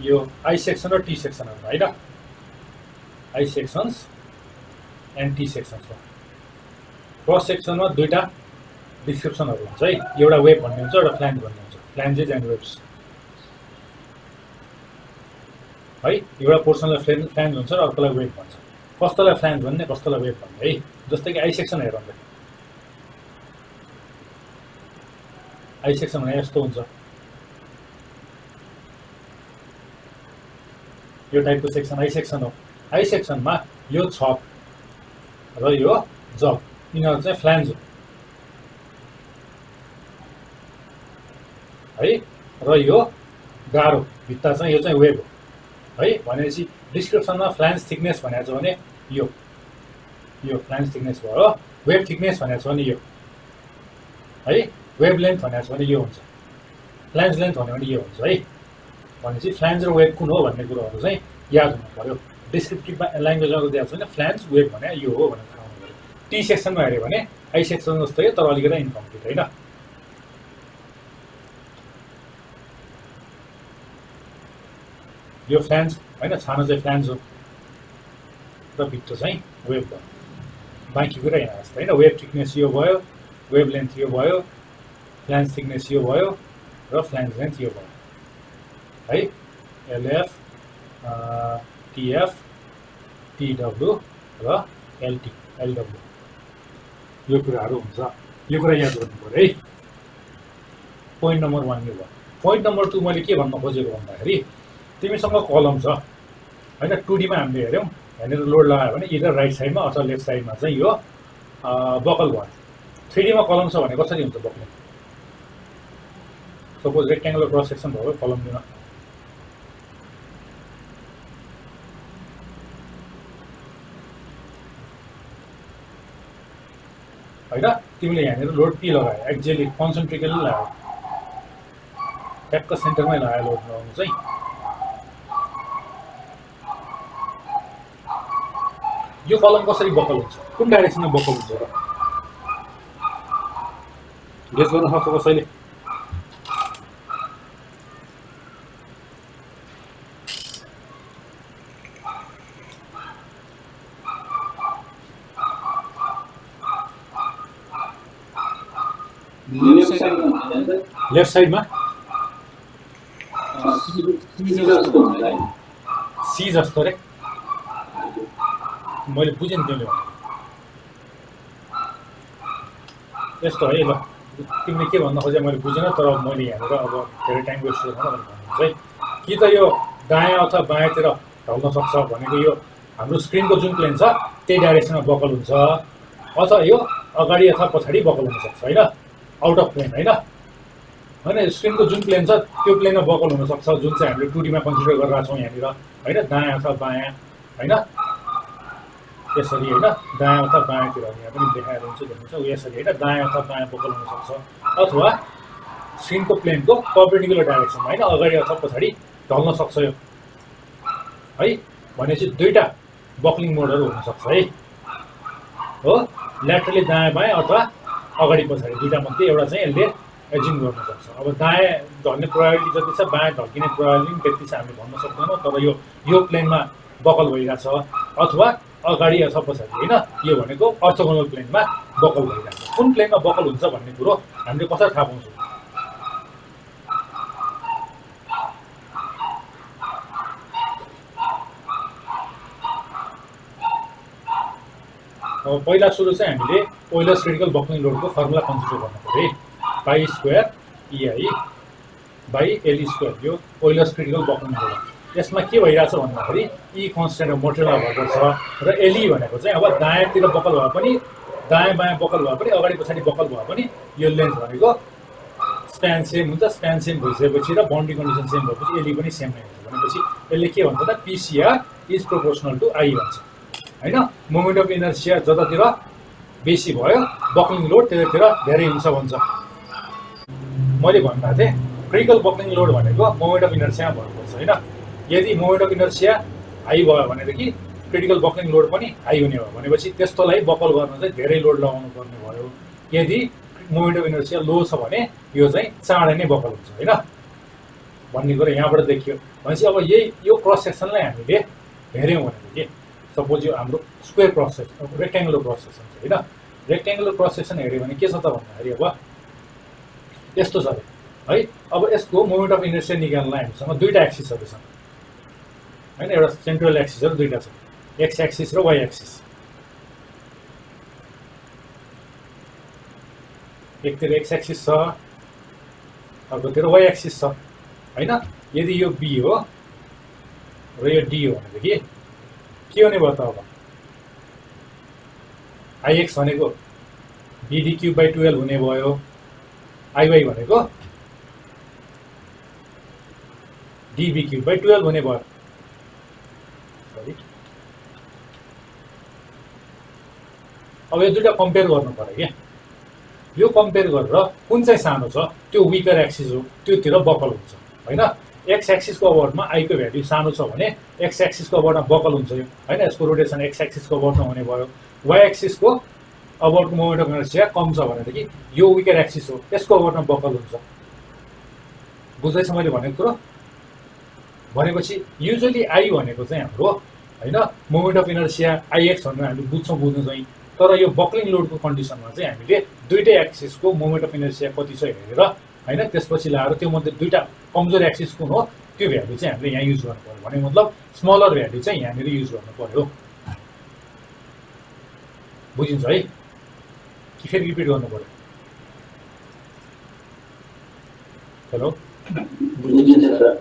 यो आई सेक्सन र टी सेक्सनहरू होइन, I sections and T sections हो। क्रस सेक्सनमा दुईवटा डिस्क्रिप्सनहरू हुन्छ है, एउटा वेब भन्ने हुन्छ, एउटा फ्ल्यान्ज भन्ने हुन्छ। फ्ल्यान्जेस एन्ड वेब्स है। एउटा पोर्सनलाई फ्ल्यान्ज हुन्छ र अर्कोलाई वेब भन्छ। कस्तोलाई फ्ल्यान्ज भन्ने, कस्तोलाई वेब भन्ने है। जस्तै कि आई सेक्सन हेरौँ, आई सेक्सन भने यस्तो हुन्छ, यो टाइपको सेक्सन आई सेक्सन हो। आई सेक्सनमा यो छप र यो जब यिनीहरू चाहिँ फ्ल्यान्ज हो है, र यो गाह्रो भित्ता चाहिँ यो चाहिँ वेब हो है। भनेपछि डिस्क्रिप्सनमा फ्ल्यान्ज थिकनेस भनेको छ भने यो फ्ल्यान्ज थिकनेस भयो। वेब थिकनेस भनेको छ भने यो है। वेब लेन्थ भनेको छ भने यो हुन्छ। फ्ल्यान्ज लेन्थ भन्यो भने यो हुन्छ है। भनेपछि फ्ल्यान्ज र वेब कुन हो भन्ने कुरोहरू चाहिँ याद हुनु पर्यो। डिस्क्रिप्टिभमा ल्याङ्ग्वेजमा दिएको छ भने फ्ल्यान्ज वेब भने यो हो भनेर थाहा हुनु पर्यो। टी सेक्सनमा हेऱ्यो भने आई सेक्सन जस्तै तर अलिकति इन्कम्प्लिट होइन। यो फ्ल्यान्ज होइन, छानो चाहिँ फ्ल्यान्ज हो र भित्र चाहिँ वेब भयो। बाँकी कुरा यहाँ जस्तो होइन। वेब थिकनेस यो भयो, वेब लेन्थ यो भयो, फ्ल्यान्ज थिकनेस यो भयो र फ्ल्यान्ज लेन्थ यो भयो है। एलएफ, टिएफ, टिडब्लु र एलटी, एलडब्लु यो कुराहरू हुन्छ। यो कुरा याद गर्नु पर्यो है। पोइन्ट नम्बर 1 यो भयो। पोइन्ट नम्बर 2 मैले के भन्न खोजेको भन्दाखेरि तिमीसँग कलम छ होइन। 2डीमा हामीले हेऱ्यौँ, यहाँनिर लोड लगायो भने इधर राइट साइडमा अथवा लेफ्ट साइडमा चाहिँ यो बकल भयो। 3डीमा कलम छ भने कसरी हुन्छ बक्लिङ? सपोज रेक्ट्याङ्गुलर क्रस सेक्सन भयो कलम दिन होइन। तिमीले यहाँनिर लोड पी लगायो, एक्जेली कन्सन्ट्रिकली लगायो, ट्याक्क सेन्टरमै लगायो लोड लगाउनु चाहिँ। यो कलम कसरी बकल हुन्छ, कुन डाइरेक्सनमा बकल हुन्छ र गेस गर्न सक्छ कसैले? लेफ्ट साइडमा सी जस्तो रे मैले बुझेँ तिमीले यस्तो है ल तिमीले के भन्न खोजे मैले बुझेन तर मैले यहाँनिर अब धेरै टाइम वेस्ट गरेर भन्नुहुन्छ है कि त यो दायाँ अथवा बायाँतिर ढल्न सक्छ भनेको यो हाम्रो स्क्रिनको जुन प्लेन छ त्यही डाइरेक्सनमा बकल हुन्छ अथवा यो अगाडि अथवा पछाडि बकल हुनसक्छ होइन आउट अफ प्लेन होइन स्क्रिनको जुन प्लेन छ त्यो प्लेनमा बकल हुनसक्छ जुन चाहिँ हामीले 2D मा कन्सिडर गरिरहेको छौँ यहाँनिर होइन दायाँ अथवा बायाँ होइन यसरी होइन दायाँ अथवा बायाँतिर यहाँ पनि देखाएर हुन्छ भन्नुहुन्छ यसरी होइन दायाँ अथवा बायाँ बकल हुनसक्छ अथवा स्क्रिनको प्लेनको परपेन्डिकुलर डाइरेक्सनमा होइन अगाडि अथवा पछाडि ढल्न सक्छ यो है भनेपछि दुईवटा बक्लिङ मोडहरू हुनसक्छ है हो ल्याटरली दायाँ बायाँ अथवा अगाडि पछाडि दुईवटा मध्ये एउटा चाहिँ यसले एज्युम गर्न सक्छ अब दायाँ ढल्ने प्रोबेबिलिटी जति छ बायाँ ढल्किने प्रोबेबिलिटी त्यति छ हामीले भन्न सक्दैनौँ तर यो प्लेनमा बकल भइरहेछ अथवा अगाडि अथवा पछाडि होइन यो भनेको अर्थोगोनल प्लेनमा बकल भइरहेछ कुन प्लेनमा बकल हुन्छ भन्ने कुरो हामीले कसरी थाहा पाउँछौँ अब पहिला सुरु चाहिँ हामीले ओइलर्स क्रिटिकल बक्लिङ लोडको फर्मुला कन्सिडर गर्नु पर्यो पाई square EI by l square यो ओइलर्स क्रिटिकल बक्लिङ लोड यसमा के भइरहेछ भन्दाखेरि ई कन्स्टेन्ट अफ मोटेरियल भएको छ र एलई भनेको चाहिँ अब दायाँतिर बकल भए पनि दायाँ बायाँ बकल भए पनि अगाडि पछाडि बकल भए पनि यो लेन्थ भनेको स्प्यान सेम हुन्छ स्प्यान सेम भइसकेपछि र बाउन्ड्री कन्डिसन सेम भएपछि एलई पनि सेम नै हुन्छ भनेपछि यसले के भन्छ त PCR is proportional to I भन्छ होइन मोमेन्ट अफ इनर्सिया जतातिर बेसी भयो बक्लिङ लोड त्यतातिर धेरै हुन्छ भन्छ मैले भन्दा थिएँ क्रिटिकल बक्लिङ लोड भनेको मोमेन्ट अफ इनर्सिया भन्नुपर्छ होइन यदि मोमेन्ट अफ इनर्सिया हाई भयो भनेदेखि क्रिटिकल बक्लिङ लोड पनि हाई हुने भयो भनेपछि त्यस्तोलाई बकल गर्न चाहिँ धेरै लोड लगाउनु पर्ने भयो यदि मोमेन्ट अफ इनर्सिया लो छ भने यो चाहिँ चाँडै नै बकल हुन्छ होइन भन्ने कुरो यहाँबाट देखियो भनेपछि अब यो क्रस सेक्सनलाई हामीले हेऱ्यौँ भनेको के सपोज यो हाम्रो square cross section rectangular cross section छ होइन रेक्ट्याङ्गुलर क्रस सेक्सन हेऱ्यो भने के छ त भन्दाखेरि अब यस्तो छ है अब यसको मोमेन्ट अफ इनर्सिया निकाल्न हामीसँग दुईवटा एक्सिसहरू छन् होइन एउटा सेन्ट्रल एक्सिसहरू दुईवटा छ एक्स एक्सिस र वाइ एक्सिस एकतिर एक्स एक्सिस छ अर्कोतिर वाइ एक्सिस छ होइन यदि यो बी हो र यो डी हो भनेदेखि के हुने भयो त अब आइएक्स भनेको बिडी क्युब बाई 12 हुने भयो आइवाई भनेको डिबी क्युब बाई 12 हुने भयो अब यो दुईवटा कम्पेयर गर्नु पर्यो क्या यो कम्पेयर गरेर कुन चाहिँ सानो छ त्यो विकर एक्सिस हो त्योतिर बकल हुन्छ होइन एक्स एक्सिसको अवर्डमा आईको भ्याल्यु सानो छ भने एक्स एक्सिसको अवर्डमा बकल हुन्छ यो होइन यसको रोटेसन एक्स एक्सिसको अवर्डमा हुने भयो वाइ एक्सिसको अवर्डको मोमेन्ट अफ इनर्सिया कम छ भनेदेखि यो विकर एक्सिस हो यसको अवर्डमा बकल हुन्छ बुझ्दैछ मैले भनेको कुरो भनेपछि युजली आई भनेको चाहिँ हाम्रो होइन मोमेन्ट अफ इनर्सिया आइएक्स भनेर हामीले बुझ्नु चाहिँ तर यो बक्लिङ लोडको कन्डिसनमा चाहिँ हामीले दुईटै एक्सिसको मोमेन्ट अफ इनर्सिया कति छ हेरेर होइन त्यसपछि लाएर त्यो मध्ये दुईवटा कमजोर एक्सिस कुन हो त्यो भ्यालु चाहिँ हामीले यहाँ युज गर्नु पर्यो भने मतलब स्मलर भ्यालु चाहिँ यहाँनिर युज गर्नु पर्यो बुझिन्छ है कि फेरि रिपिट गर्नु पर्यो हेलो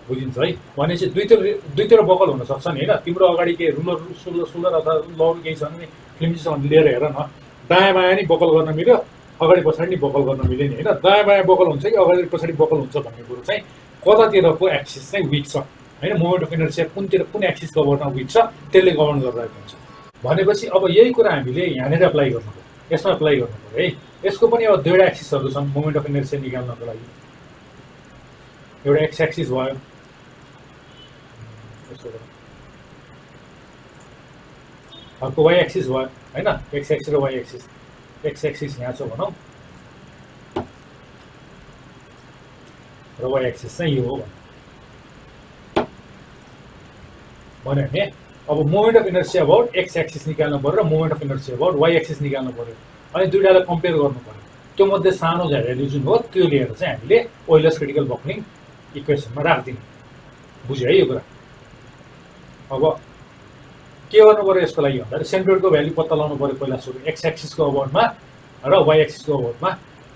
बुझिन्छ है भनेपछि दुईतिर बकल हुनसक्छ नि होइन तिम्रो अगाडि के रुलर अथवा लौरो केही छ भने फिल्मसँग लिएर हेर न दायाँ बायाँ नि बकल गर्न मिल्यो अगाडि पछाडि नि बकल गर्न मिल्यो नि होइन दायाँ बायाँ बकल हुन्छ कि अगाडि पछाडि बकल हुन्छ भन्ने कुरो चाहिँ कतातिरको एक्सिस चाहिँ विक छ होइन मोमेन्ट अफ इनर्सिया कुन एक्सिसको अवर्डमा विक छ त्यसले गभर्न गरिरहेको हुन्छ भनेपछि अब यही कुरा हामीले यहाँनिर एप्लाई गर्नु पर्यो यसमा एप्लाई गर्नु पर्यो है यसको पनि अब दुईवटा एक्सिसहरू छन् मोमेन्ट अफ इनर्सिया निकाल्नको लागि एउटा एक्स एक्सिस भयो अर्को वाइ एक्सिस भयो होइन एक्स एक्सिस र वाइ एक्सिस एक्स एक्सिस यहाँ छ भनौँ र वाइ एक्सिस चाहिँ यो हो भन्यो भने अब moment of inertia about X axis निकाल्नु पर्यो र moment of inertia about Y axis निकाल्नु पर्यो अनि दुईवटालाई कम्पेयर गर्नु पर्यो त्यो मध्ये सानो भ्यालु जुन हो त्यो लिएर चाहिँ हामीले ओइलर्स क्रिटिकल बक्लिङ इक्वेसनमा राख्दिनु। बुझ्यो है यो कुरा। अब के गर्नु पर्यो यसको लागि भन्दाखेरि सेन्ट्रोइडको भ्यालु पत्ता लगाउनु पर्यो पहिला सुरु एक्स एक्सिसको अबाउटमा र वाइ एक्सिसको अबाउटमा।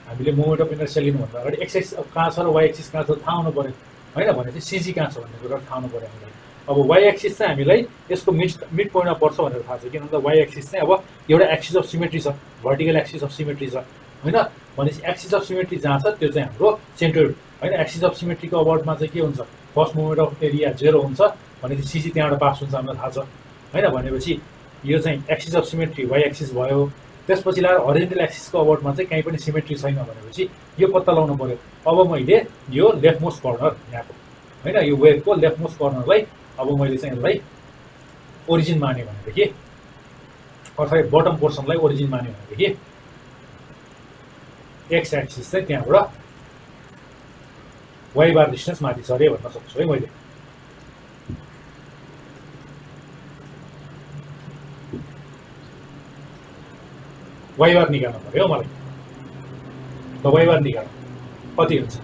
हामीले मोमेन्ट अफ इनर्सिया लिनुभन्दा अगाडि एक्स एक्सिस कहाँ छ र वाइ एक्सिस कहाँ छ थाहा हुनु पर्यो होइन। भनेपछि सिजी कहाँ छ भन्ने कुरा थाहा हुनु पर्यो हामीलाई। अब वाइ एक्सिस चाहिँ हामीलाई यसको मिड पोइन्टमा पर्छ भनेर थाहा छ, किन भन्दा वाइ एक्सिस चाहिँ अब एउटा एक्सिस अफ सिमेट्री छ, भर्टिकल एक्सिस अफ सिमेट्री छ होइन। भनेपछि एक्सिस अफ सिमेट्री जहाँ छ त्यो चाहिँ हाम्रो सेन्ट्रोइड होइन। एक्सिस अफ सिमेट्रीको अबाउटमा चाहिँ के हुन्छ, फर्स्ट मोमेन्ट अफ एरिया 0 हुन्छ भनेपछि सिजी त्यहाँबाट पास हुन्छ हामीलाई थाहा छ होइन। भनेपछि यो चाहिँ axis of symmetry Y axis भयो। त्यसपछि लाएर हरिजेन्टल एक्सिसको अबाउटमा चाहिँ कहीँ पनि सिमेट्री छैन भनेपछि यो पत्ता लगाउनु पर्यो। अब मैले यो लेफ्ट मोस्ट कर्नर यहाँको होइन, यो वेभको लेफ्ट मोस्ट कर्नरलाई अब मैले चाहिँ यसलाई ओरिजिन माने भनेदेखि अर्थात् बटम पोर्सनलाई ओरिजिन माने भनेदेखि एक्स एक्सिस चाहिँ त्यहाँबाट वाइ बार डिस्टेन्स माथि छ अरे भन्न सक्छु है मैले। वाइ बार निकाल्नु पर्यो मलाई। ल वाइ बार निकाल्नु कति हुन्छ,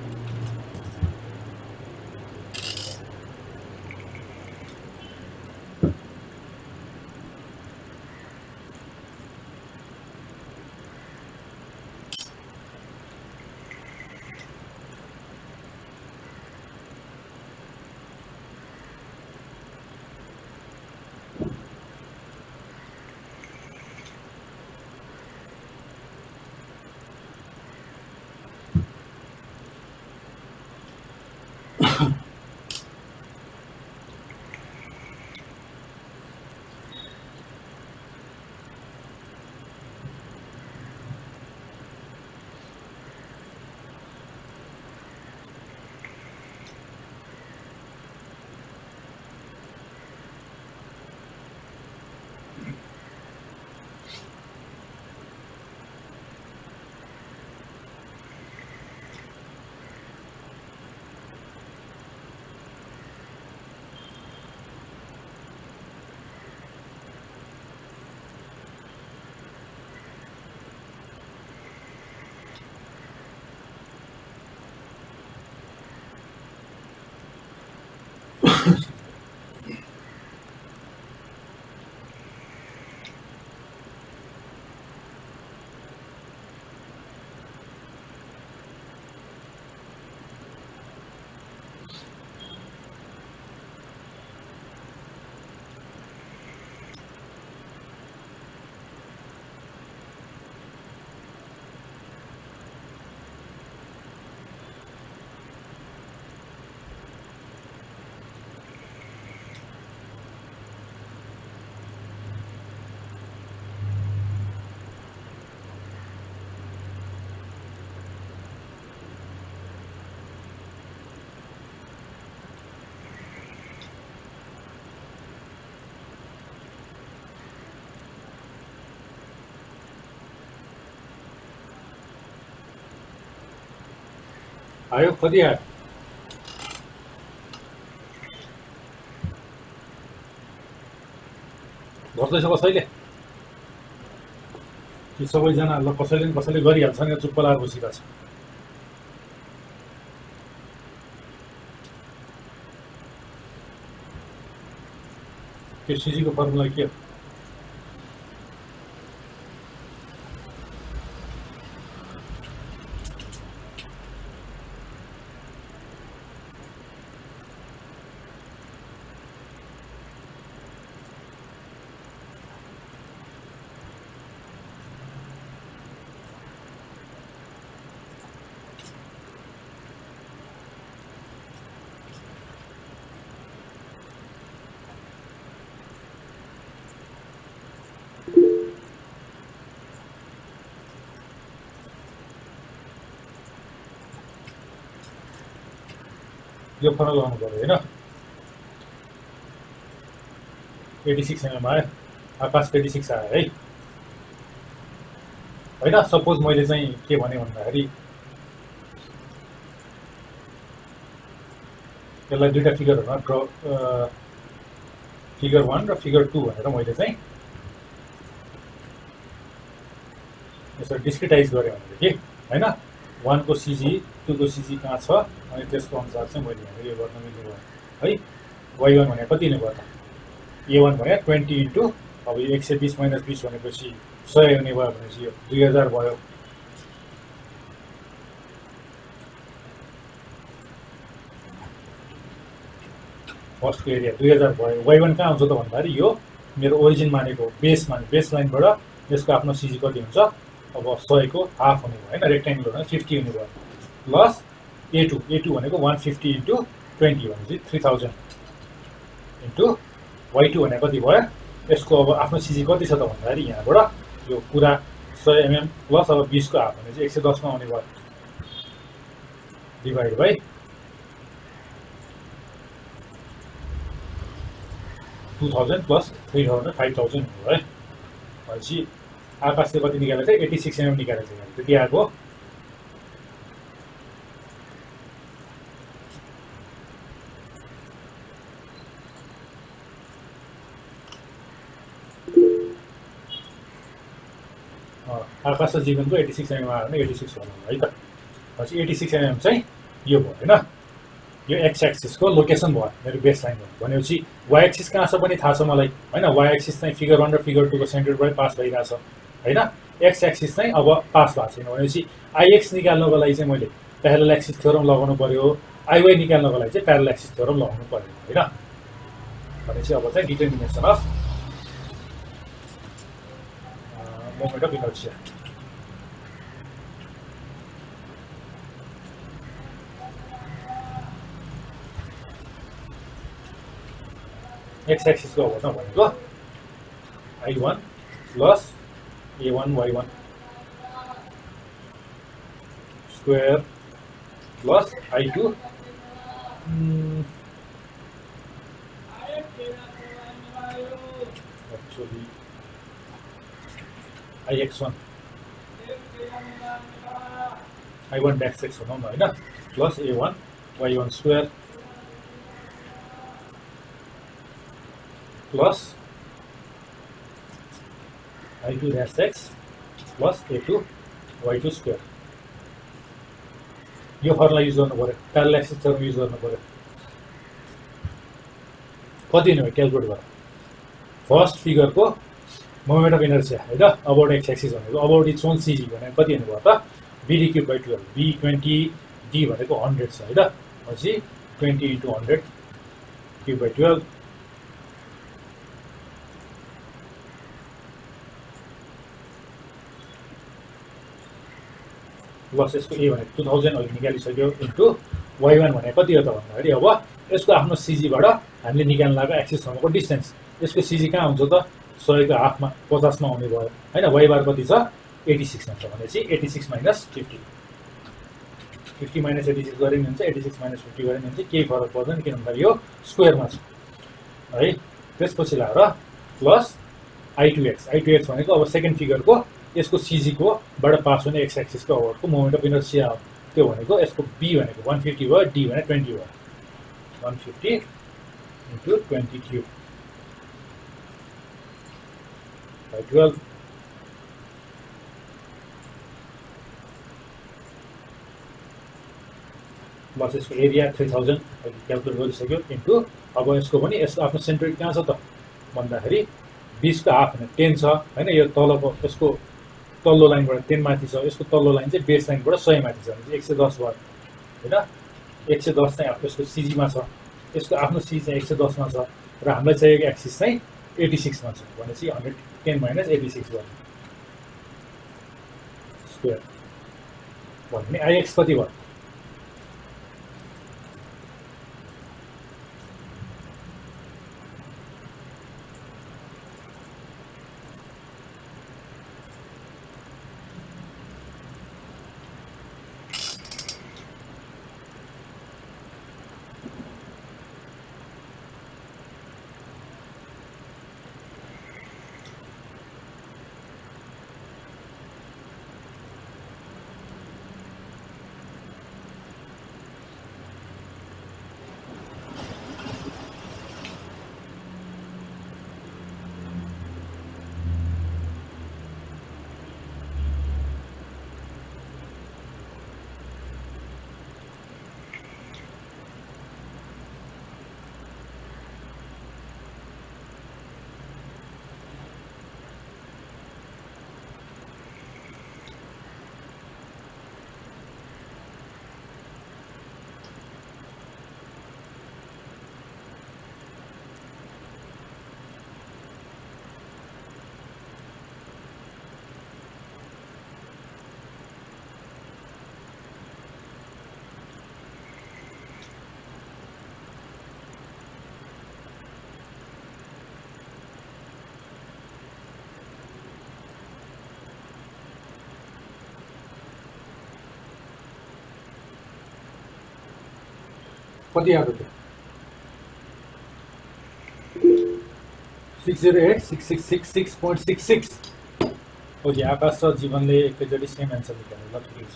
आयो कति आयो, गर्दैछ कसैले कि सबैजना ल कसैले न कसैले गरिहाल्छ नि, चुप्प लाएर बसिरहेको छ। त्यो सिजीको फर्मुला के हो, यो फरक लगाउनु पर्यो होइन। 86 mm आयो, आकाश 86 आयो है होइन। सपोज मैले चाहिँ के भने भन्दाखेरि यसलाई दुईटा फिगरहरुमा फिगर 1 र फिगर 2 भनेर मैले चाहिँ यसरी डिस्क्रिटाइज गरेँ भनेदेखि हैन 1 को सिजी 2 को सिजी कहाँ छ अनि त्यसको अनुसार चाहिँ मैले यहाँ यो गर्न मिल्ने भयो है y1 भने कति हुने भयो त a1 भने 20 इन्टु अब 120 माइनस 20 भनेपछि 100 हुने भयो भनेपछि यो 2000 भयो फर्स्टको एरिया 2000 भयो y1 कहाँ हुन्छ त भन्दाखेरि यो मेरो ओरिजिन मानेको बेस लाइनबाट यसको आफ्नो सिजी कति हुन्छ अब 100 को हाफ हुने भयो हैन रेक्टेंगल भने 50 हुने भयो प्लस a2 भनेको 150 इन्टु 20 भनेपछि 3000 इन्टु y2 भने कति भयो यसको अब आफ्नो सिजी कति छ त भन्दाखेरि यहाँबाट यो पुरा 100 mm प्लस अब 20 को हाफ भने चाहिँ 110 मा आउने भयो डिभाइड बाइ 2000 प्लस 3000 5000 हुने भयो है भनेपछि आकाशले कति निकालेको छ 86 mm निकालेको छ त्यति आएको आकाश जीवनको 86 mm आयो भने 86 भन्नु है त भनेपछि 86 mm चाहिँ यो भयो हैन यो एक्स एक्सिसको लोकेसन भयो मेरो बेस लाइन भयो भनेपछि वाइ एक्सिस कहाँ छ पनि थाहा छ मलाई हैन वाइ एक्सिस चाहिँ फिगर 1 र फिगर 2 को सेन्टरबाट पास भइरहेछ हैन एक्स एक्सिस चाहिँ अब पास भएको छैन भनेपछि आइएक्स निकाल्नको लागि चाहिँ मैले प्यारलल एक्सिस थ्योरम लगाउनु पर्यो आइवाई निकाल्नको लागि चाहिँ प्यारलल एक्सिस थ्योरम लगाउनु पर्यो हैन भनेपछि अब चाहिँ determination of moment of inertia x axis को हो भनेको I1 plus A1 Y1 square plus I2 actually IX1 I1 dash X भनौँ न हैन plus A1 Y1 square plus I2 dash X plus A2 Y2 square यो formula use गर्नु पर्यो parallel axis theorem use गर्नु पर्यो कति हुने भयो क्याल्कुलेट गर फर्स्ट फिगरको मोमेन्ट अफ इनर्शिया हैन अबाउट एक्स एक्सिस भनेको अबाउट इट्स ओन सिजी भनेको कति हुने भयो त BD cube by 12 B20 D भनेको 100 छ हैन पछि 20 इन्टु 100 क्यूब बाइ 12 प्लस यसको ए भनेको 2000 अहिले निकालिसक्यो इन्टु y1 भने कति हो त भन्दाखेरि अब यसको आफ्नो सिजीबाट हामीले निकाल्न लागेको एक्सिससम्मको डिस्टेन्स यसको सिजी कहाँ हुन्छ त 100 को हाफमा 50 मा आउने भयो हैन y बार कति छ 86 मा छ भनेपछि 86 माइनस 50 50 माइनस 86 गरे नि हुन्छ 86 माइनस 50 गरे नि हुन्छ केही फरक पर्दैन किनभने यो स्क्वायरमा छ है त्यसपछि लाएर प्लस I2x भनेको अब सेकेन्ड फिगरको यसको सिजी को बाट पास हुने एक्स एक्सिस को अबाउटको मोमेन्ट अफ इनर्शिया हो त्यो भनेको यसको b भनेको 150 भयो d भने 20 भयो 150 इन्टु 20 क्यूब बाइ 12 प्लस यसको एरिया 3000 क्याल्कुलेट गरिसक्यो इन्टु अब यसको पनि यसको आफ्नो सेन्टर कहाँ छ त भन्दाखेरि 20 को हाफ भने 10 छ हैन यो तलको यसको तल्लो लाइनबाट 10 माथि छ यसको तल्लो लाइन चाहिँ बेस लाइनबाट 100 माथि छ भने 110 भयो हैन 110 चाहिँ यसको सिजी मा छ यसको आफ्नो सिजी चाहिँ 110 मा छ र हामीलाई चाहिएको एक्सिस चाहिँ 86 मा छ भनेपछि 110 माइनस 86 भयो स्क्वायर भने आइएक्स कति भयो कति आएको थियो 608,6666.66 हो कि आकाश र जीवनले एकैचोटि सेम एन्सर निकाल्यो ल ठिकै छ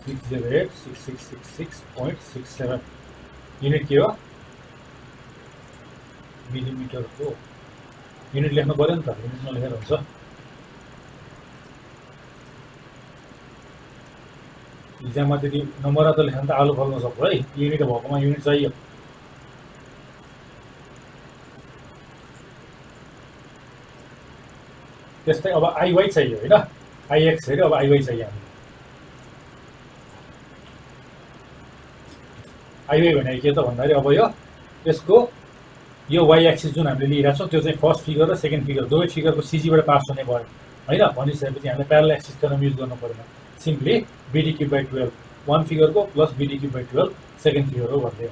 608,6666.67 युनिट के हो मिलिमिटरको युनिट लेख्नु पर्यो नि त युनिट नलेखेर हुन्छ इक्जाममा त्यति नम्बर त लेख्न त आलु फल्न सक्छ है युनिट भएकोमा युनिट चाहियो त्यस्तै अब आइवाई चाहियो होइन आइएक्स हेऱ्यो अब आइवाई चाहियो हामीलाई आइवाई भनेको के त भन्दाखेरि अब यसको यो वाइ एक्सिस जुन हामीले लिइरहेको छौँ त्यो चाहिँ फर्स्ट फिगर र सेकेन्ड फिगर दुवै फिगरको सिजीबाट पास हुने भयो होइन भनिसकेपछि हामीले प्यारल एक्सिस टर्म युज गर्नु परेन सिम्पली बिडी क्युब बाई 12 1 फिगरको plus BD cube by 12 second figure हो भन्दै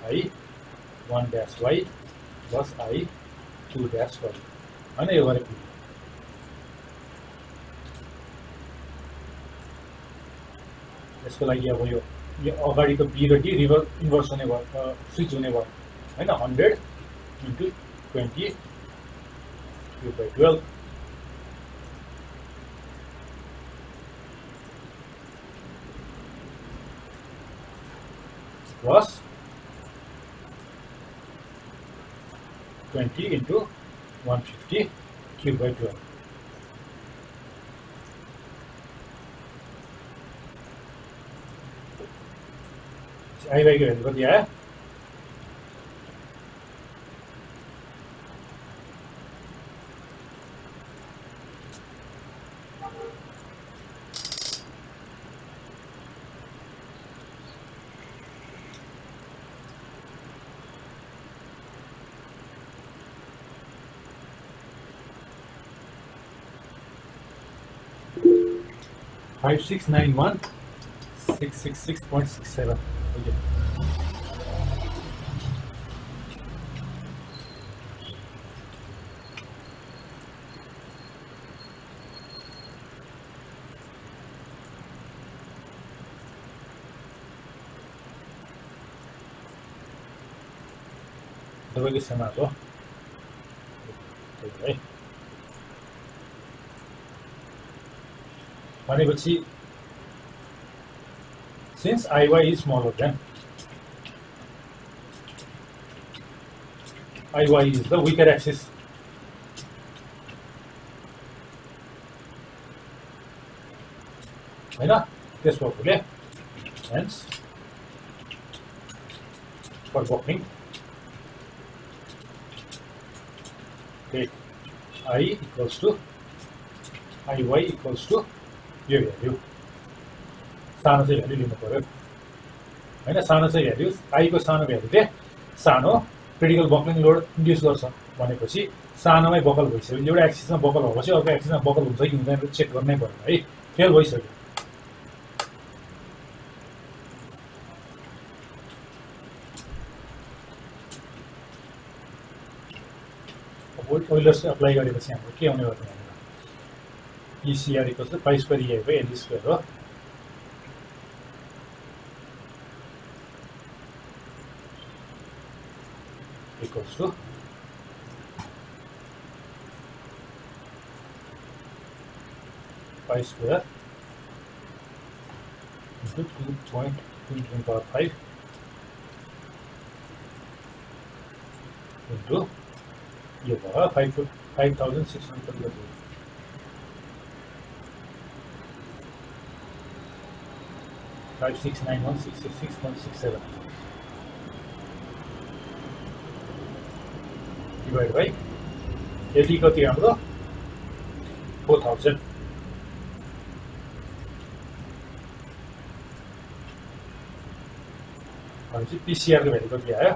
I 1 dash y plus I 2 dash y होइन यो गरेको यसको लागि अब यो अगाडिको बी र डी रिभर्स इन्भर्स हुने भयो स्विच हुने भयो होइन 100 into 20 cube by 12 plus 20 into 150 cube by 12 IY को हेर्नु कति आयो 5691,666.67 okay. तपाईँको सेनाको है भनेपछि since IY is smaller than IY is the weaker axis हैन त्यस भएकोले hence for buckling take I equals to IY equals to यो भ्याल्यु सानो चाहिँ भ्याल्यु लिनु पर्यो हैन सानो चाहिँ भ्याल्यु आई को सानो भ्याल्युले सानो क्रिटिकल बकलिङ लोड इन्ड्युस गर्छ भनेपछि सानोमै बकल भइसक्यो एउटा एक्सिसमा बकल भएपछि अर्को एक्सिसमा बकल हुन्छ कि हुँदैन चेक गर्नै पर्यो है फेल भइसक्यो ओइलर्स अप्लाई गरेपछि हाम्रो के आउने भयो भने ECR equals to pi square EI by L square हो equals to pi square into 2.2 to the power 5 into यो भयो 5600 5691,666.67 divided by LD कति हाम्रो 4000 भनेपछि PCR को भ्यालु कति आयो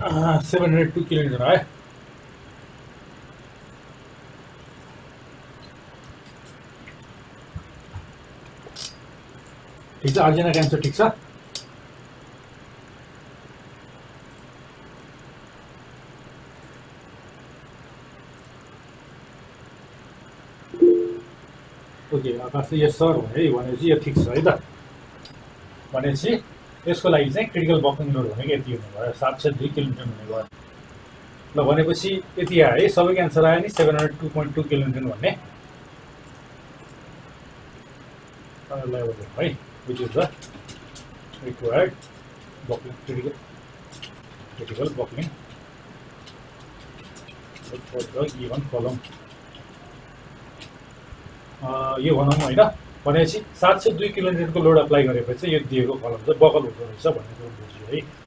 702 किलोमिटर आयो। ठिक छ, आर्जेनाको एन्सर ठिक छ। ओके, आकाशले यस सर भने भनेपछि यो ठिक छ है त। भनेपछि यसको लागि चाहिँ क्रिटिकल बक्लिङ लोड भनेको यति हुने भयो, 702 किलोमिटर हुने भयो। ल भनेपछि यति आयो है, सबैको एन्सर आयो नि 702.2 किलोमिटर भन्ने लेभल है, which is the required buckling critical buckling for the given column. यो भनौँ होइन, भनेपछि 702 किलोमिटरको लोड अप्लाई गरेपछि यो दिएको कलम चाहिँ बकल हुँदो रहेछ भन्ने कुरा बुझ्यो है।